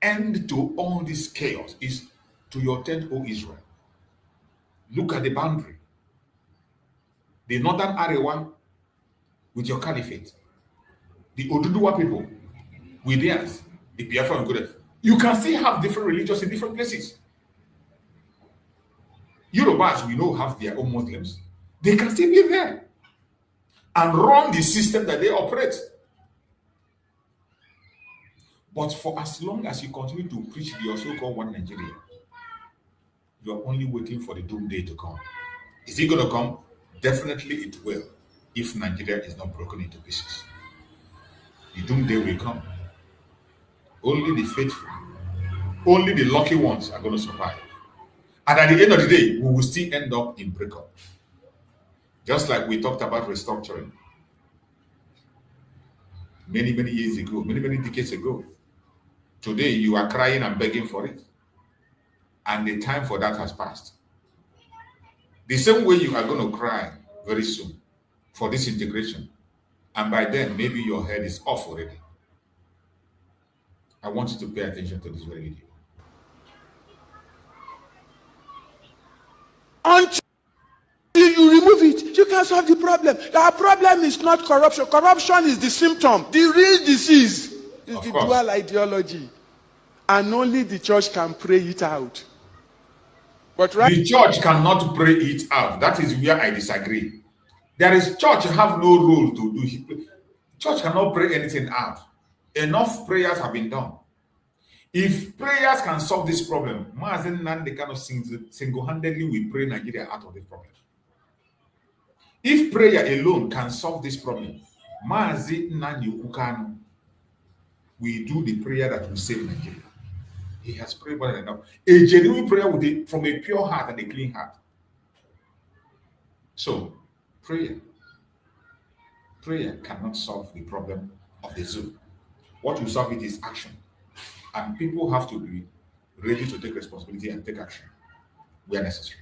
end to all this chaos is to your tent, O Israel. Look at the boundary. The northern Arewa with your caliphate. The Oduduwa people with theirs. The Biafra and Godet. You can still have different religions in different places. Yorubas, we know, have their own Muslims. They can still be there and run the system that they operate. But for as long as you continue to preach your so-called one Nigeria, you are only waiting for the doomsday to come. Is it going to come? Definitely it will, if Nigeria is not broken into pieces. The doomsday will come. Only the faithful, only the lucky ones are going to survive. And at the end of the day, we will still end up in breakup. Just like we talked about restructuring many years ago, many decades ago. Today, you are crying and begging for it. And the time for that has passed. The same way you are going to cry very soon for this integration. And by then, maybe your head is off already. I want you to pay attention to this very video. Until you remove it, you can solve the problem. Our problem is not corruption. Corruption is the symptom. The real disease is the dual ideology. And only the church can pray it out. But the church cannot pray it out. That is where I disagree. There is church have no role to do it. Church cannot pray anything out. Enough prayers have been done. If prayers can solve this problem, Mazi Nnamdi Kanu single-handedly will pray Nigeria out of this problem. If prayer alone can solve this problem, Mazi Nnamdi Kanu will do the prayer that will save Nigeria. He has prayed more than enough. A genuine prayer from a pure heart and a clean heart. So, prayer cannot solve the problem of the zoo. What will solve it is action. And people have to be ready to take responsibility and take action where necessary.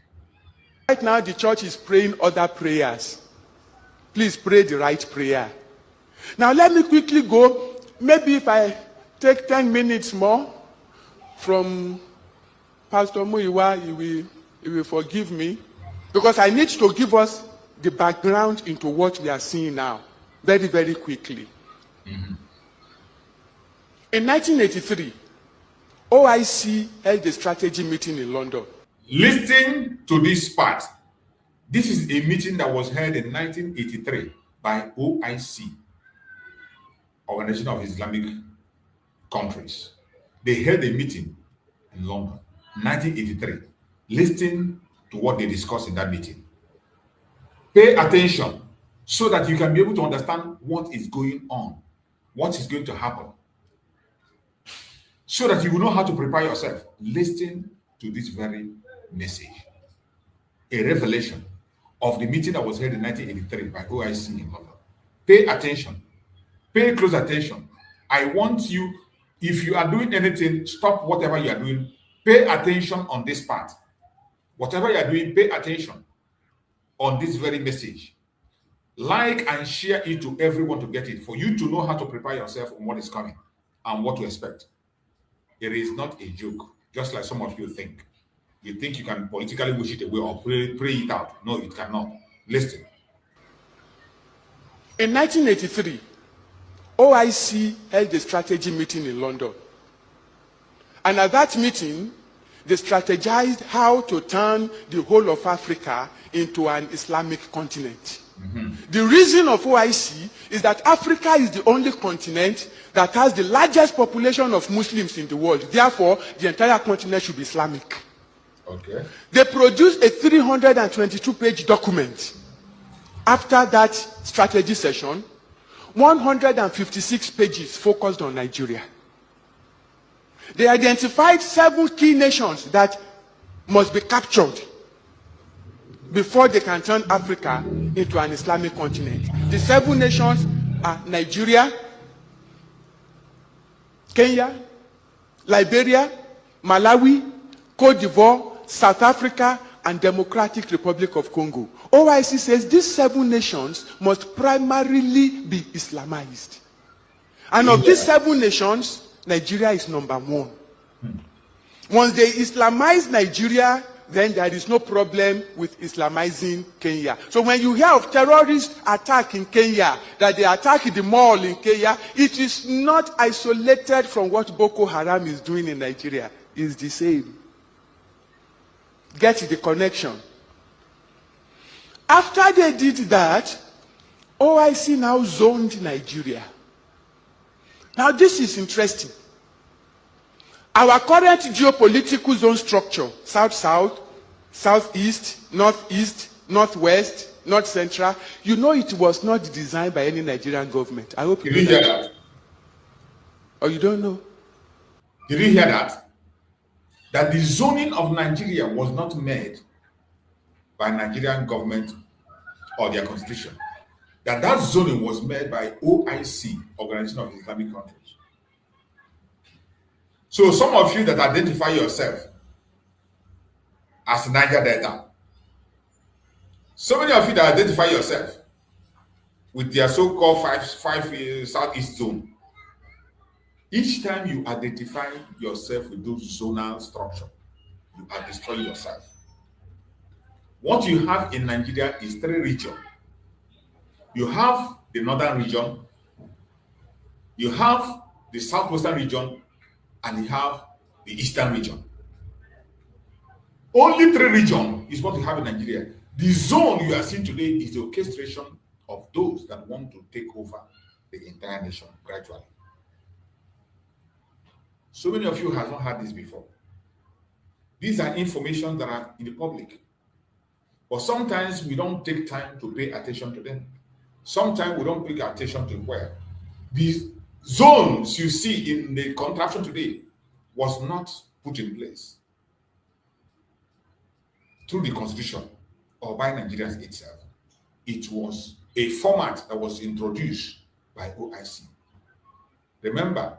Right now, the church is praying other prayers. Please pray the right prayer. Now, let me quickly go. Maybe if I take 10 minutes more from Pastor Muiwa, he will forgive me. Because I need to give us the background into what we are seeing now. Very quickly. Mm-hmm. In 1983, OIC held a strategy meeting in London. Listen to this part. This is a meeting that was held in 1983 by OIC, Organization of Islamic Countries. They held a meeting in London, 1983. Listen to what they discussed in that meeting. Pay attention so that you can be able to understand what is going on, what is going to happen, so that you will know how to prepare yourself. Listen to this very message. A revelation of the meeting that was held in 1983 by OIC in London. Pay attention. Pay close attention. I want you, if you are doing anything, stop whatever you are doing. Pay attention on this part. Whatever you are doing, pay attention on this very message. Like and share it to everyone to get it, for you to know how to prepare yourself on what is coming and what to expect. It is not a joke, just like some of you think. You think you can politically wish it away or pray it out. No, it cannot. Listen. In 1983, OIC held a strategy meeting in London. And at that meeting, they strategized how to turn the whole of Africa into an Islamic continent. Mm-hmm. The reason of OIC is that Africa is the only continent that has the largest population of Muslims in the world. Therefore, the entire continent should be Islamic. Okay. They produced a 322-page document. After that strategy session, 156 pages focused on Nigeria. They identified 7 key nations that must be captured before they can turn Africa into an Islamic continent. The 7 nations are Nigeria, Kenya, Liberia, Malawi, Cote d'Ivoire, South Africa, and Democratic Republic of Congo. OIC says these 7 nations must primarily be Islamized. And of these 7 nations, Nigeria is number 1. Once they Islamize Nigeria, then there is no problem with Islamizing Kenya. So when you hear of terrorist attack in Kenya, that they attack the mall in Kenya, it is not isolated from what Boko Haram is doing in Nigeria. It's the same. Get the connection. After they did that, OIC now zoned Nigeria. Now this is interesting. Our current geopolitical zone structure, South-South, Southeast, Northeast, Northwest, North Central, you know it was not designed by any Nigerian government. I hope you Did you hear that? Or you don't know? Did you hear that? That the zoning of Nigeria was not made by Nigerian government or their constitution. That zoning was made by OIC, Organization of Islamic Countries. So some of you that identify yourself as Niger Delta, so many of you that identify yourself with their so-called five Southeast zone, each time you identify yourself with those zonal structure, you are destroying yourself. What you have in Nigeria is 3 regions. You have the northern region, you have the southwestern region, and you have the eastern region. Only 3 regions is what you have in Nigeria. The zone you are seeing today is the orchestration of those that want to take over the entire nation gradually. So many of you have not heard this before. These are information that are in the public. But sometimes we don't take time to pay attention to them. Sometimes we don't pay attention to where these zones you see in the contraption today was not put in place through the constitution or by Nigerians itself. It was a format that was introduced by OIC. Remember,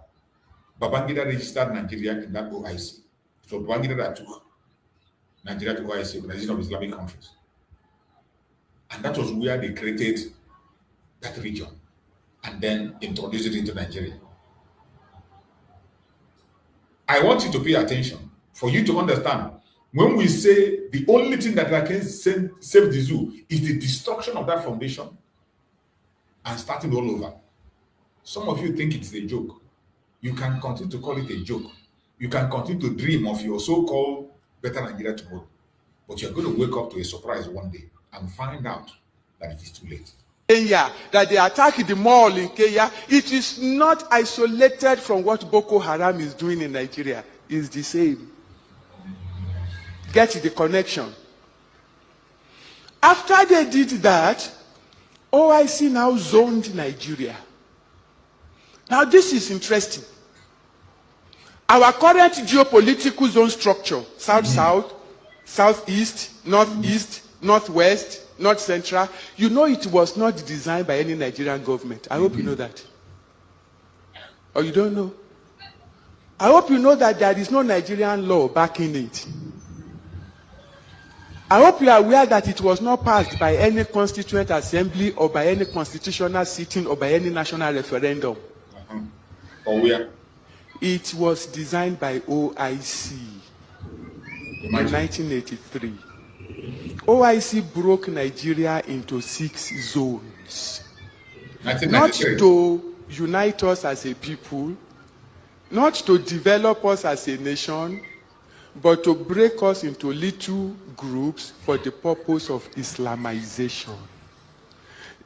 Babangida registered Nigeria in that OIC. So Babangida that took Nigeria to OIC, Organization of Islamic Countries. And that was where they created that region and then introduced it into Nigeria. I want you to pay attention for you to understand when we say the only thing that can save the zoo is the destruction of that foundation and starting all over. Some of you think it's a joke. You can continue to call it a joke. You can continue to dream of your so-called better Nigeria tomorrow. But you're going to wake up to a surprise one day and find out that it is too late. Kenya, that they attack the mall in Kenya, it is not isolated from what Boko Haram is doing in Nigeria. It's the same. Get the connection. After they did that, OIC now zoned Nigeria. Now this is interesting. Our current geopolitical zone structure, South-South, Southeast, Northeast, Northwest, North Central, you know it was not designed by any Nigerian government. I hope you know that. Or you don't know? I hope you know that there is no Nigerian law backing it. I hope you are aware that it was not passed by any constituent assembly or by any constitutional sitting or by any national referendum. Or where? It was designed by OIC in 1983. OIC broke Nigeria into 6 zones. Not to unite us as a people, not to develop us as a nation, but to break us into little groups for the purpose of Islamization.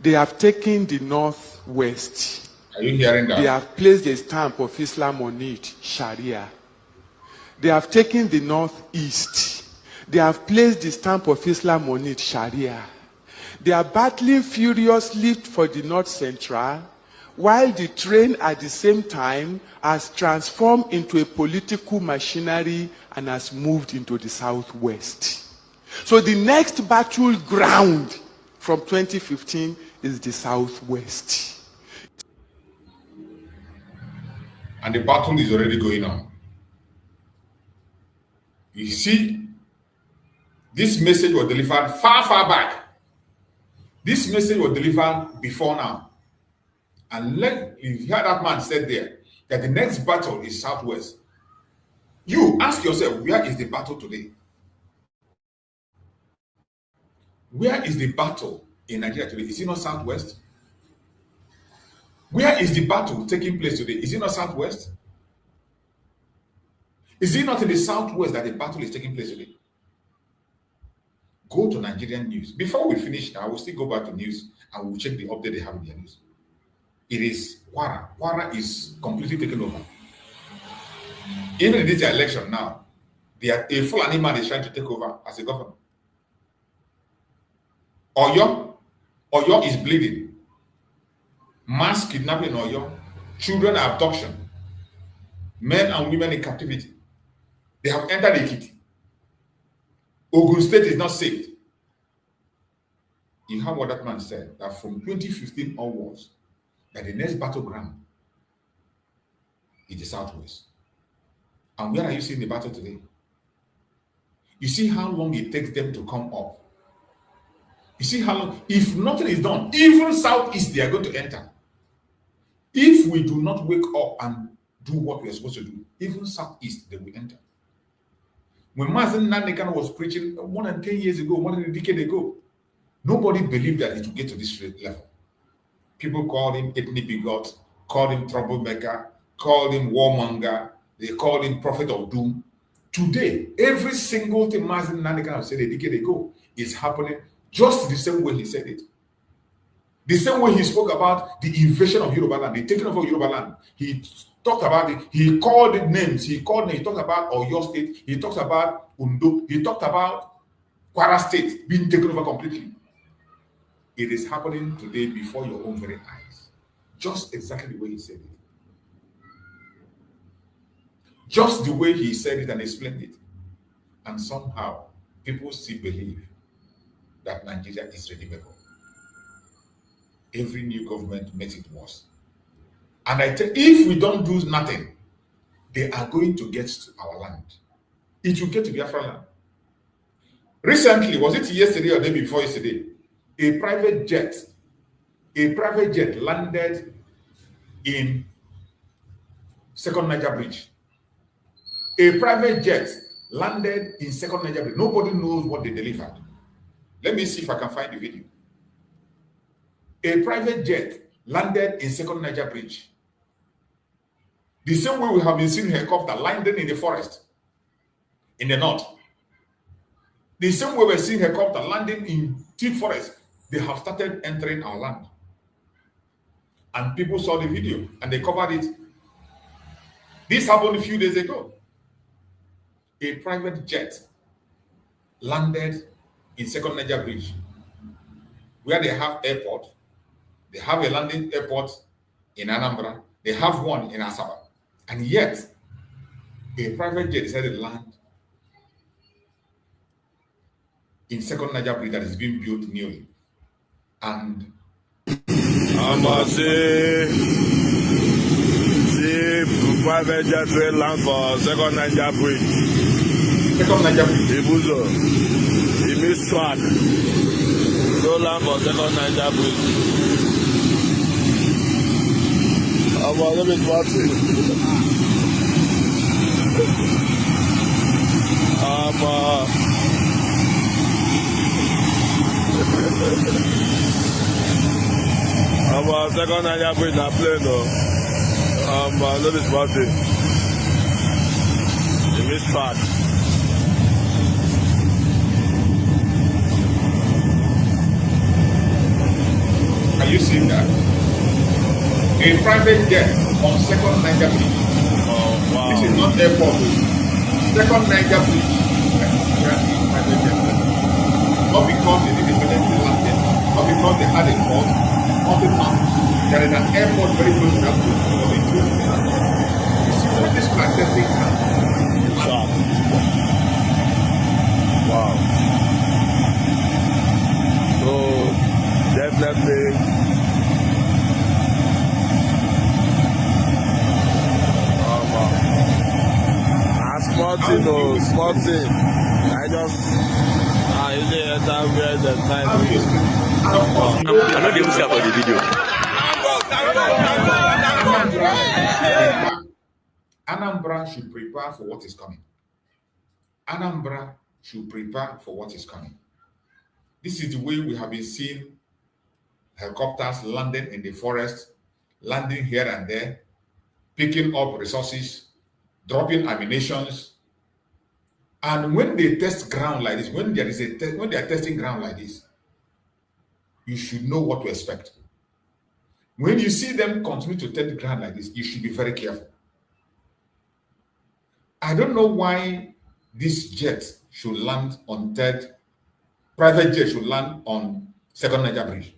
They have taken the Northwest. Are you hearing that? They have placed a stamp of Islam on it, Sharia. They have taken the Northeast. They have placed the stamp of Islam on it, Sharia. They are battling furiously for the North Central, while the train at the same time has transformed into a political machinery and has moved into the Southwest. So the next battleground from 2015 is the Southwest. And the battle is already going on. You see, this message was delivered far back. This message was delivered before now. And you hear that man said there that the next battle is Southwest. You ask yourself, where is the battle today? Where is the battle in Nigeria today? Is it not Southwest? Where is the battle taking place today? Is it not Southwest? Is it not in the Southwest that the battle is taking place today? Go to Nigerian news. Before we finish, I will still go back to news and we'll check the update they have in their news. It is Kwara. Kwara is completely taken over. Even in this election now, a Fulani man is trying to take over as a governor. Oyo is bleeding. Mass kidnapping in Oyo. Children abduction. Men and women in captivity. They have entered Ekiti. Ogun State is not safe. You heard what that man said, that from 2015 onwards, that the next battleground is the Southwest. And where are you seeing the battle today? You see how long it takes them to come up. You see how long, if nothing is done, even Southeast they are going to enter. If we do not wake up and do what we are supposed to do, even Southeast they will enter. When Mazi Nnamdi Kanu was preaching more than 10 years ago, more than a decade ago, nobody believed that it would get to this level. People called him ethnic bigot, called him troublemaker, called him warmonger, they called him prophet of doom. Today, every single thing Mazi Nnamdi Kanu said a decade ago is happening just the same way he said it. The same way he spoke about the invasion of Yoruba land, the taking over Yoruba land. He talked about it. He called it names. He talked about Oyo State. He talked about Undo. He talked about Kwara State being taken over completely. It is happening today before your own very eyes. Just exactly the way he said it. Just the way he said it and explained it. And somehow, people still believe that Nigeria is redeemable. Every new government makes it worse. And I tell you, if we don't do nothing, they are going to get to our land. It will get to Biafra land. Recently, was it yesterday or the day before yesterday? A private jet landed in Second Niger Bridge. A private jet landed in Second Niger Bridge. Nobody knows what they delivered. Let me see if I can find the video. A private jet landed in Second Niger Bridge. The same way we have been seeing helicopter landing in the forest in the north. The same way we're seeing helicopter landing in deep forest. They have started entering our land. And people saw the video and they covered it. This happened a few days ago. A private jet landed in Second Niger Bridge, where they have airport. They have a landing airport in Anambra. They have one in Asaba. And yet, a private jet decided to land in Second Niger Bridge that is being built newly. And private jet will land for Second Niger Bridge. Second Niger Bridge. Ibuzo. He missed track. No land for Second Niger Bridge. Let me watch it. Second Niger Bridge na plane though. Let me watch it. He missed track. Are you seeing that? A private jet on Second Niger Bridge. Oh, wow. This is not airport. Second Niger Bridge. Not because they did independently landed, not because they had a port, nothing else. There is an airport very close to that place. You see what this practice they have. Wow. So definitely. Small thing. I just where the time is. I'm not able to see about the video. Anambra should prepare for what is coming. Anambra should prepare for what is coming. This is the way we have been seeing helicopters landing in the forest, landing here and there, picking up resources, dropping ammunitions. And when they test ground like this, when they are testing ground like this, you should know what to expect. When you see them continue to test ground like this, you should be very careful. I don't know why this jet should land on private jet should land on Second Niger Bridge.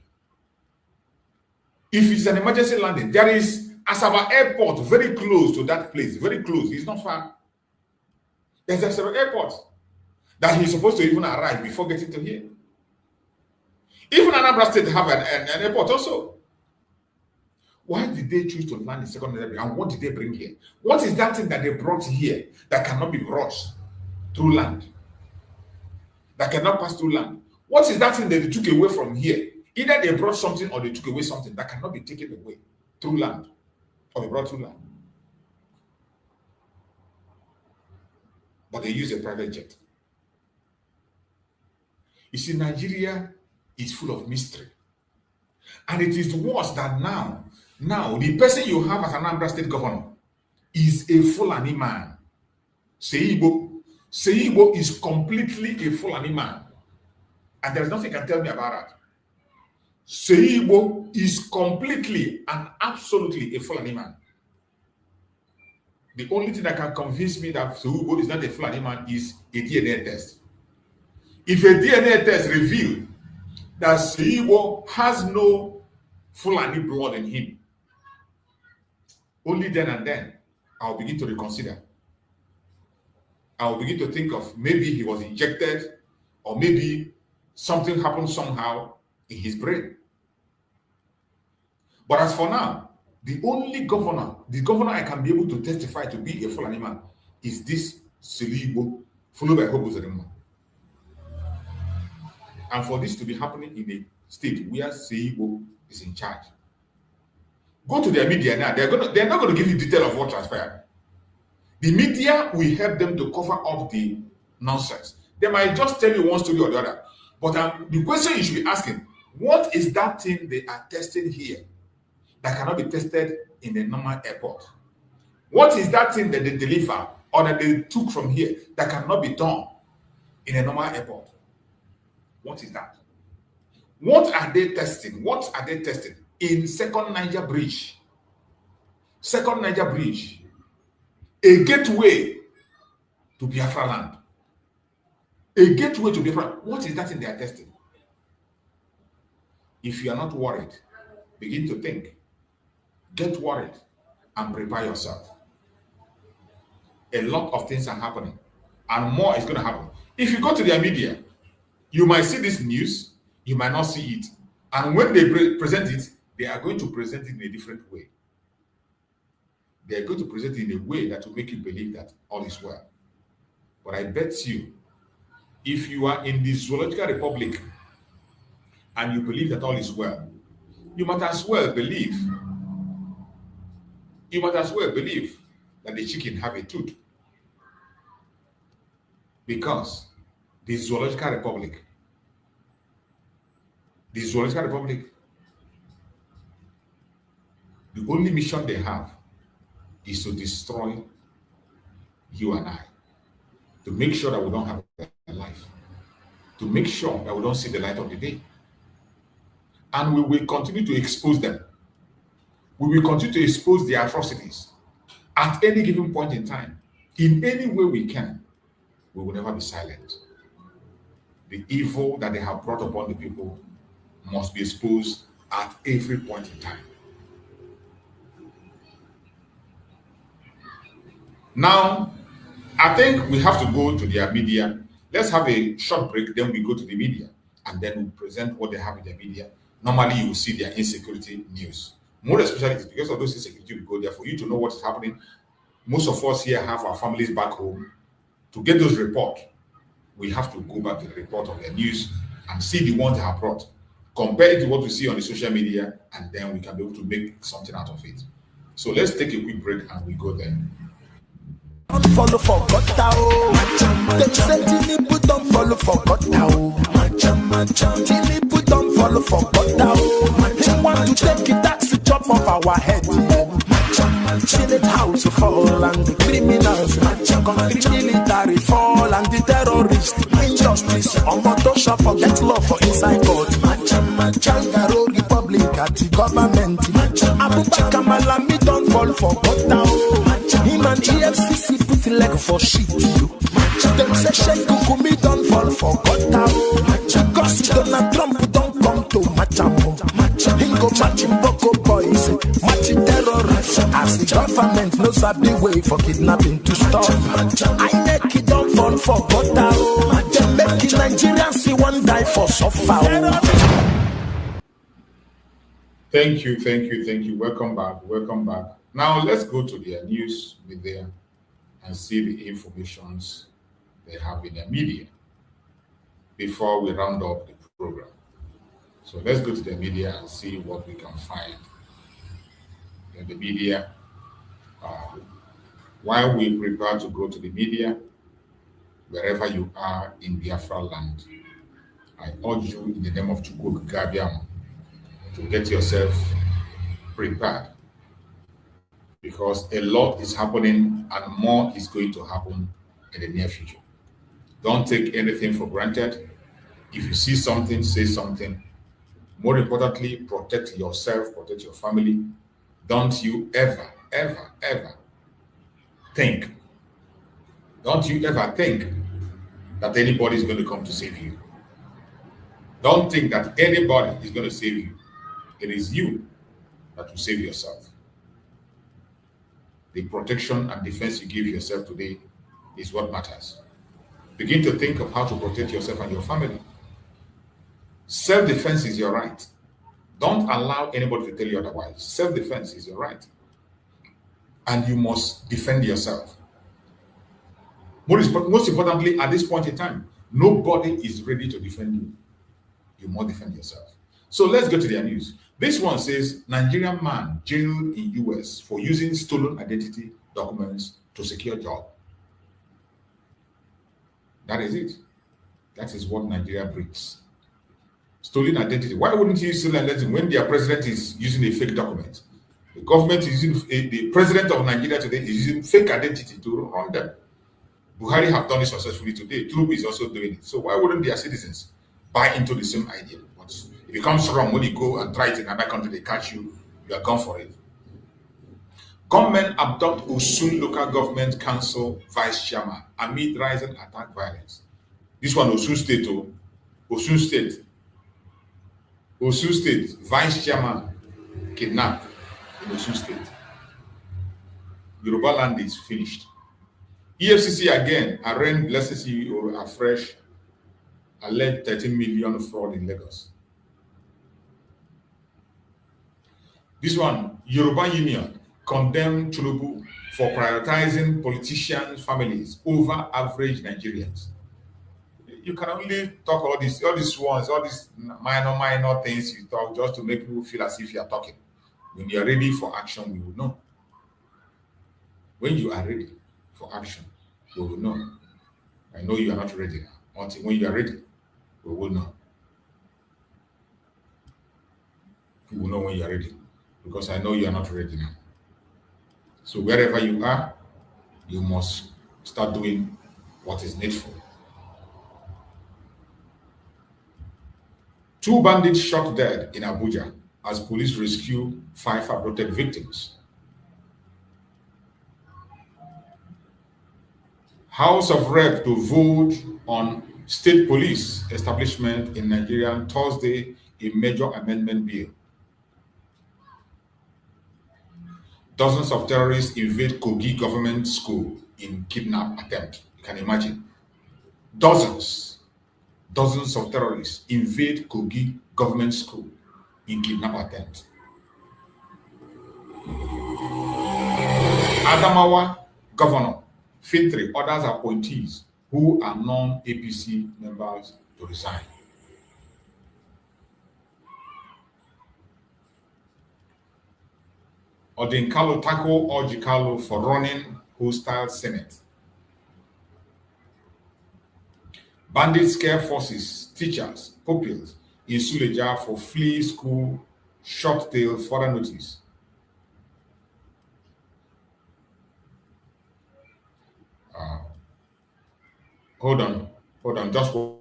If it's an emergency landing, there is Asaba Airport very close to that place, very close. It's not far. There's Asaba Airport that he's supposed to even arrive before getting to here. Even Anambra State have an airport also. Why did they choose to land in Second Niger Bridge, and what did they bring here? What is that thing that they brought here that cannot be brought through land? That cannot pass through land? What is that thing that they took away from here? Either they brought something or they took away something that cannot be taken away through land or be brought through land. But they use a private jet. You see, Nigeria is full of mystery. And it is worse that now the person you have as an Anambra State governor is a Fulani man. Seibo is completely a Fulani man. And there's nothing you can tell me about that. Seibo is completely and absolutely a Fulani man. The only thing that can convince me that Seibo is not a Fulani man is a DNA test. If a DNA test reveals that Seibo has no Fulani blood in him, only then and then I'll begin to reconsider. I'll begin to think of maybe he was injected, or maybe something happened somehow in his brain. But as for now, the governor I can be able to testify to be a Fulani man is this Seibo, followed by Hobo Zerima. And for this to be happening in a state where Seibo is in charge, go to their media now. They're not going to give you detail of what transpired. The media will help them to cover up the nonsense. They might just tell you one story or the other. But the question you should be asking, what is that thing they are testing here that cannot be tested in a normal airport? What is that thing that they deliver or that they took from here that cannot be done in a normal airport? What is that? What are they testing? What are they testing in Second Niger Bridge? Second Niger Bridge, a gateway to Biafra land. A gateway to Biafra. What is that thing they are testing? If you are not worried, begin to think. Get worried and prepare yourself. A lot of things are happening, and more is going to happen. If you go to their media, you might see this news, you might not see it. And when they present it, they are going to present it in a different way. They are going to present it in a way that will make you believe that all is well. But I bet you, if you are in the Zoological Republic and you believe that all is well, you might as well believe that the chicken have a tooth. Because the Zoological Republic, the only mission they have is to destroy you and I, to make sure that we don't have a life, to make sure that we don't see the light of the day. And we will continue to expose them. We will continue to expose their atrocities at any given point in time. In any way we can, we will never be silent. The evil that they have brought upon the people must be exposed at every point in time. Now, I think we have to go to their media. Let's have a short break, then we go to the media, and then we present what they have in their media. Normally, you will see their insecurity news. More especially, it's because of those insecurity, we go there for you to know what is happening. Most of us here have our families back home. To get those reports, we have to go back to the report of their news and see the ones they have brought. Compare it to what we see on the social media, and then we can be able to make something out of it. So let's take a quick break and we go there. Follow for God now. Them say Tinubu don't follow for God now. Tinubu don't follow for God now. He want to take it, that's the chop of our head. Senate house fall and the criminals, concrete military fall and the terrorists. Injustice on motor shop forget love for inside God. Changaro Republic at the government. Abubakar Malami don't fall for God now. Him and EFCC put leg for shit. Them say Sheikh Kukumi don't fall for God now. Because Donald Trump don't come to Machamo. He go matching Boko boys, matching terrorists. As the government knows the way for kidnapping to stop. I make it don't fall for God now. They make it Nigerians see one die for suffer. Thank you. Welcome back. Now let's go to their news media and see the informations they have in their media before we round up the program. So let's go to the media and see what we can find in the media. While we prepare to go to the media, wherever you are in Biafra land, I urge you in the name of Chukwu Gabiam to get yourself prepared, because a lot is happening and more is going to happen in the near future. Don't take anything for granted. If you see something, say something. More importantly, protect yourself, protect your family. Don't you ever think that anybody is going to come to save you. Don't think that anybody is going to save you. It is you that will save yourself. The protection and defense you give yourself today is what matters. Begin to think of how to protect yourself and your family. Self-defense is your right. Don't allow anybody to tell you otherwise. Self-defense is your right. And you must defend yourself. Most importantly, at this point in time, nobody is ready to defend you. You must defend yourself. So let's go to their news. This one says, Nigerian man jailed in US for using stolen identity documents to secure job. That is it. That is what Nigeria breeds. Stolen identity. Why wouldn't you use stolen identity when their president is using a fake document? The government is using, the president of Nigeria today is using fake identity to run them. Buhari have done it successfully today. Tinubu is also doing it. So why wouldn't their citizens buy into the same idea? But it becomes wrong when you go and try it in another country, they catch you, you are gone for it. Gunmen abduct Osun Local Government Council Vice Chairman amid rising attack violence. This one, Osun State, Osun State Vice Chairman kidnapped in Osun State. Yoruba land is finished. EFCC again arraigned Blessed CEO afresh, alleged 13 million fraud in Lagos. This one, Yoruba Union condemned Tinubu for prioritizing politicians' families over average Nigerians. You can only talk all these minor things you talk just to make people feel as if you are talking. When you are ready for action, we will know. When you are ready for action, we will know. I know you are not ready now. Until when you are ready, we will know. You will know when you are ready, because I know you are not ready now. So wherever you are, you must start doing what is needful. 2 bandits shot dead in Abuja as police rescue 5 abducted victims. House of Rep to vote on state police establishment in Nigeria Thursday, a major amendment bill. Dozens of terrorists invade Kogi government school in kidnap attempt. You can imagine. Dozens of terrorists invade Kogi government school in kidnap attempt. Adamawa governor Fintri orders appointees who are non-APC members to resign. Odinkalo tackle Ojikalo for running hostile Senate Bandits scare forces, teachers, pupils in Suleja for flee school, short tail, further notice. Hold on, just one.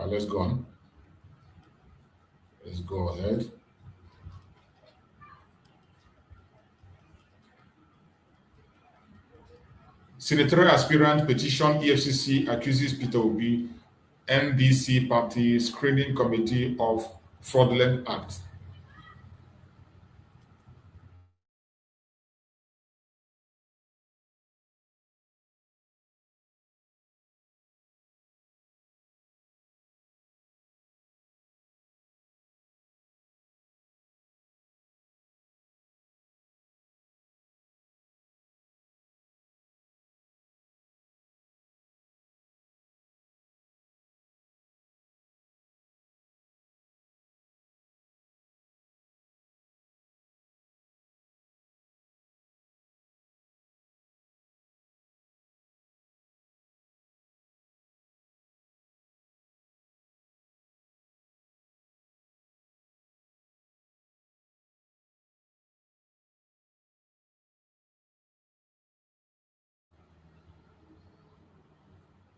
Let's go on. Let's go ahead. Senatorial aspirant petition EFCC accuses Peter Obi, MBC party screening committee of fraudulent act.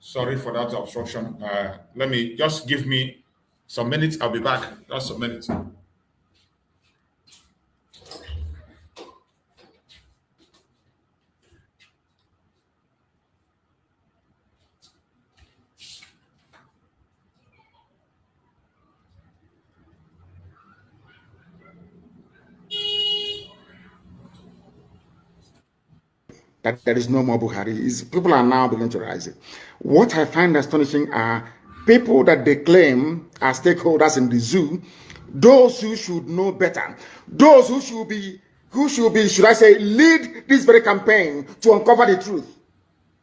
Sorry for that obstruction. Let me just give me some minutes. I'll be back. Just a minute. That there is no more Buhari. People are now beginning to realize it. What I find astonishing are people that they claim are stakeholders in the zoo, those who should know better, those who should be, should I say, lead this very campaign to uncover the truth.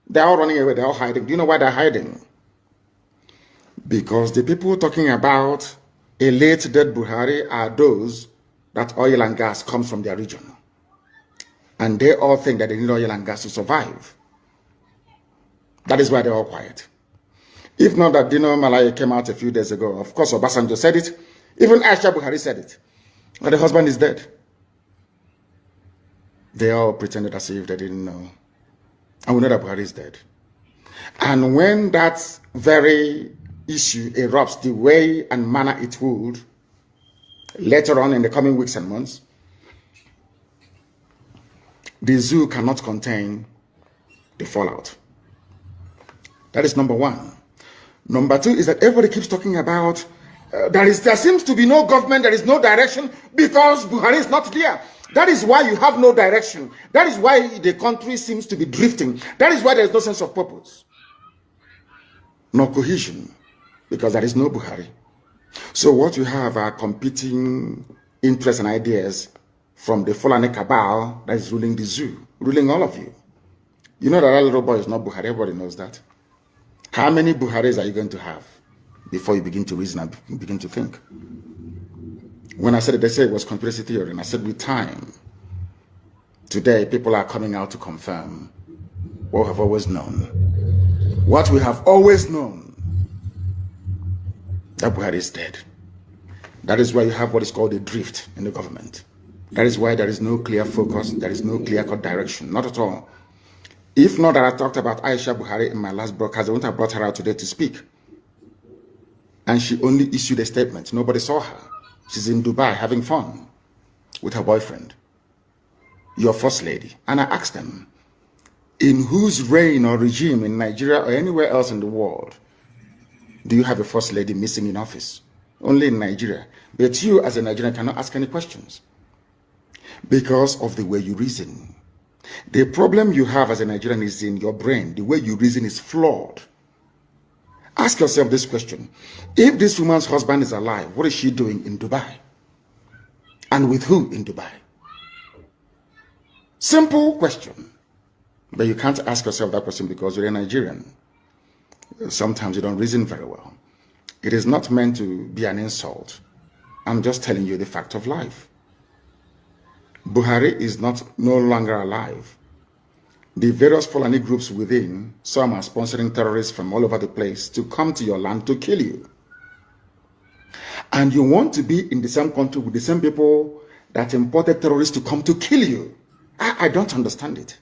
They're all running away, they're all hiding. Do you know why they're hiding? Because the people talking about a late dead Buhari are those that oil and gas comes from their region. And they all think that they need oil and gas to survive. That is why they're all quiet. If not that Dino Malaya came out a few days ago, of course Obasanjo said it, even Aisha Buhari said it, but the husband is dead. They all pretended as if they didn't know. And we know that Buhari is dead. And when that very issue erupts the way and manner it would, later on in the coming weeks and months, the zoo cannot contain the fallout. That is number one. Number two is that everybody keeps talking about there seems to be no government, there is no direction because Buhari is not there. That is why you have no direction. That is why the country seems to be drifting. That is why there is no sense of purpose. No cohesion, because there is no Buhari. So what you have are competing interests and ideas from the Fulani cabal that is ruling the zoo, ruling all of you. You know that little boy is not Buhari, everybody knows that. How many Buharis are you going to have before you begin to reason and begin to think? When I said it, they said it was conspiracy theory, and I said with time, today people are coming out to confirm what we have always known. What we have always known, that Buhari is dead. That is why you have what is called a drift in the government. That is why there is no clear focus, there is no clear-cut direction, not at all. If not that I talked about Aisha Buhari in my last broadcast, I wouldn't have brought her out today to speak. And she only issued a statement. Nobody saw her. She's in Dubai having fun with her boyfriend, your first lady. And I asked them, in whose reign or regime in Nigeria or anywhere else in the world do you have a first lady missing in office? Only in Nigeria. But you as a Nigerian cannot ask any questions because of the way you reason. The problem you have as a Nigerian is in your brain. The way you reason is flawed. Ask yourself this question. If this woman's husband is alive, what is she doing in Dubai? And with who in Dubai? Simple question. But you can't ask yourself that question because you're a Nigerian. Sometimes you don't reason very well. It is not meant to be an insult. I'm just telling you the fact of life. Buhari is no longer alive. the various Fulani groups within, some are sponsoring terrorists from all over the place to come to your land to kill you. And you want to be in the same country with the same people that imported terrorists to come to kill you. I don't understand it.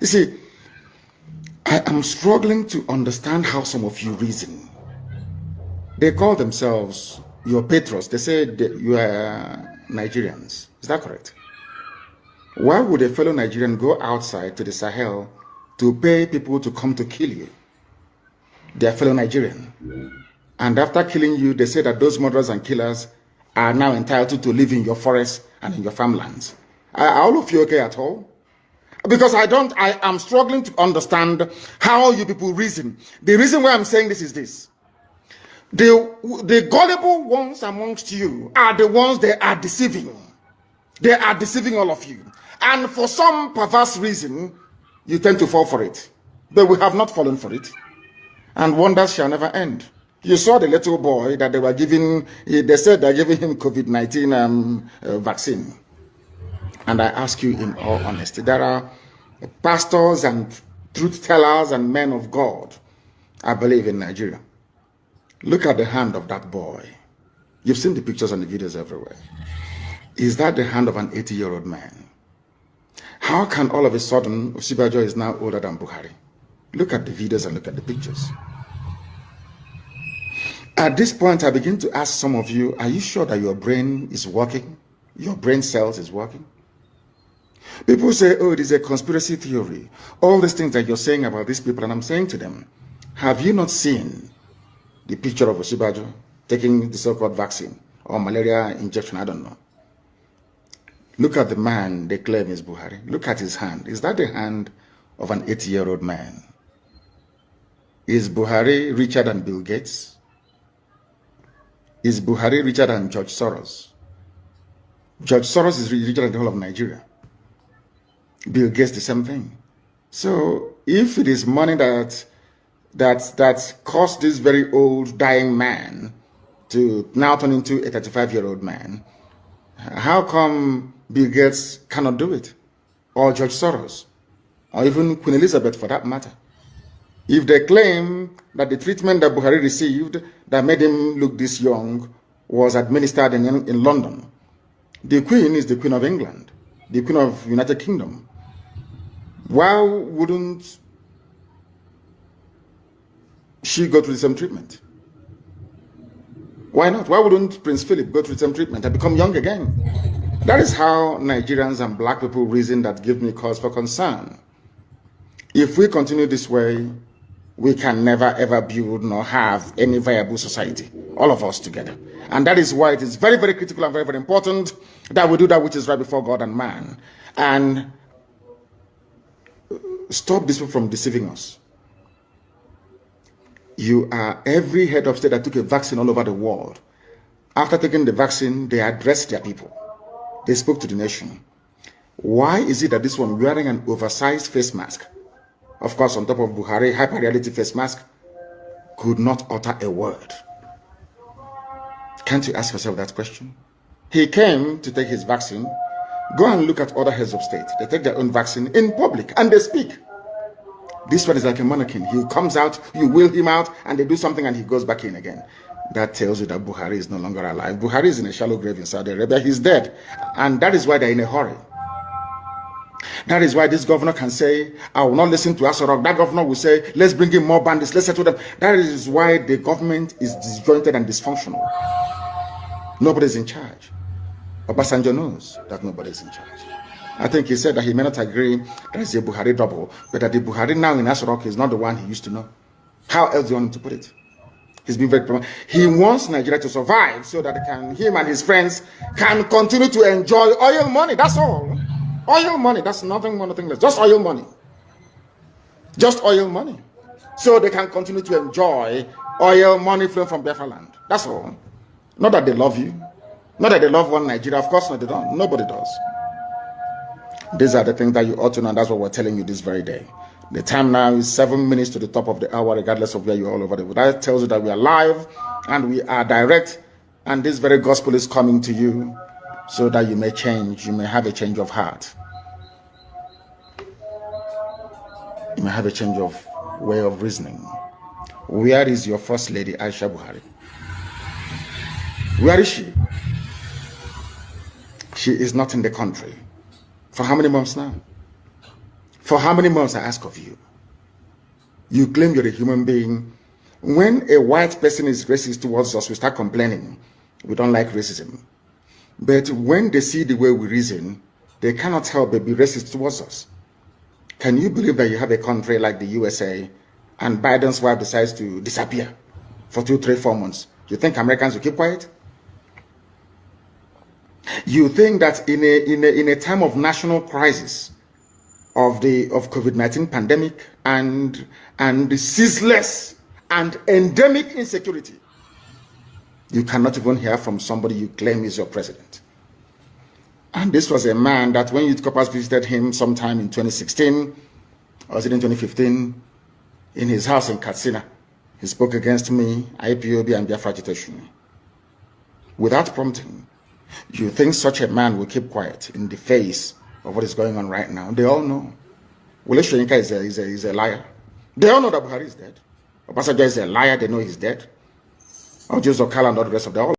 You see, I am struggling to understand how some of you reason. They call themselves your patrons. They say that you are Nigerians. Is that correct? Why would a fellow Nigerian go outside to the Sahel to pay people to come to kill you? They are fellow Nigerian. And after killing you, they say that those murderers and killers are now entitled to live in your forests and in your farmlands. Are all of you okay at all? Because I am struggling to understand how you people reason. The reason why I'm saying this is this. The gullible ones amongst you are the ones they are deceiving. They are deceiving all of you. And for some perverse reason, you tend to fall for it. But we have not fallen for it. And wonders shall never end. You saw the little boy that they were giving, they said they're giving him COVID-19 vaccine. And I ask you in all honesty, there are pastors and truth tellers and men of God, I believe, in Nigeria. Look at the hand of that boy. You've seen the pictures and the videos everywhere. Is that the hand of an 80-year-old man? How can all of a sudden Osibajo is now older than Buhari? Look at the videos and look at the pictures. At this point, I begin to ask some of you, are you sure that your brain is working? Your brain cells is working? People say, oh, it is a conspiracy theory. All these things that you're saying about these people, and I'm saying to them, have you not seen the picture of Osibajo taking the so-called vaccine or malaria injection? I don't know. Look at the man they claim is Buhari. Look at his hand. Is that the hand of an 80-year-old man? Is Buhari richer than Bill Gates? Is Buhari richer than George Soros? George Soros is richer than the whole of Nigeria. Bill Gates, the same thing. So if it is money that caused this very old dying man to now turn into a 35-year-old man, how come Bill Gates cannot do it? Or George Soros? Or even Queen Elizabeth, for that matter? If they claim that the treatment that Buhari received that made him look this young was administered in London, the Queen is the Queen of England, the Queen of United Kingdom. Why wouldn't she go through the same treatment? Why not? Why wouldn't Prince Philip go through the same treatment and become young again? That is how Nigerians and black people reason that give me cause for concern. If we continue this way, we can never ever build nor have any viable society, all of us together. And that is why it is very, very critical and very, very important that we do that which is right before God and man. And stop these people from deceiving us. You are every head of state that took a vaccine all over the world. After taking the vaccine, they addressed their people. They spoke to the nation. Why is it that this one wearing an oversized face mask, of course on top of Buhari, hyper-reality face mask, could not utter a word? Can't you ask yourself that question? He came to take his vaccine. Go and look at other heads of state. They take their own vaccine in public and they speak. This one is like a mannequin. He comes out, you wheel him out, and they do something and he goes back in again. That tells you that Buhari is no longer alive. Buhari is in a shallow grave in Saudi Arabia. He's dead. And that is why they're in a hurry. That is why this governor can say, I will not listen to Asorok. That governor will say, let's bring in more bandits, let's settle them. That is why the government is disjointed and dysfunctional. Nobody's in charge. Obasanjo knows that nobody's in charge. I think he said that he may not agree that it's a Buhari double, but that the Buhari now in Asorok is not the one he used to know. How else do you want him to put it? He's been very. He wants Nigeria to survive so that him and his friends can continue to enjoy oil money. That's all. Oil money. That's nothing more, nothing less. Just oil money. Just oil money. So they can continue to enjoy oil money flowing from Biafra land. That's all. Not that they love you. Not that they love one Nigeria. Of course not, they don't. Nobody does. These are the things that you ought to know, and that's what we're telling you this very day. The time now is 7 minutes to the top of the hour, regardless of where you are all over the world. That tells you that we are live and we are direct, and this very gospel is coming to you so that you may change, you may have a change of heart. you may have a change of way of reasoning. Where is your First Lady, Aisha Buhari? Where is she? She is not in the country. For how many months now? For how many months, I ask of you? You claim you're a human being. When a white person is racist towards us, we start complaining. We don't like racism. But when they see the way we reason, they cannot help but be racist towards us. Can you believe that you have a country like the USA and Biden's wife decides to disappear for 2, 3, 4 months? You think Americans will keep quiet? You think that in a time of national crisis of COVID-19 pandemic and the ceaseless and endemic insecurity, you cannot even hear from somebody you claim is your president? And this was a man that when Youth Corpus visited him sometime in 2016, or was it in 2015, in his house in Katsina, he spoke against me, IPOB, and Biafra agitation. Without prompting, you think such a man will keep quiet in the face of what is going on right now? They all know. Wole Soyinka is a liar. They all know that Buhari is dead. Obasanjo is a liar. They know he's dead. Or Joseph Okala and all the rest of them.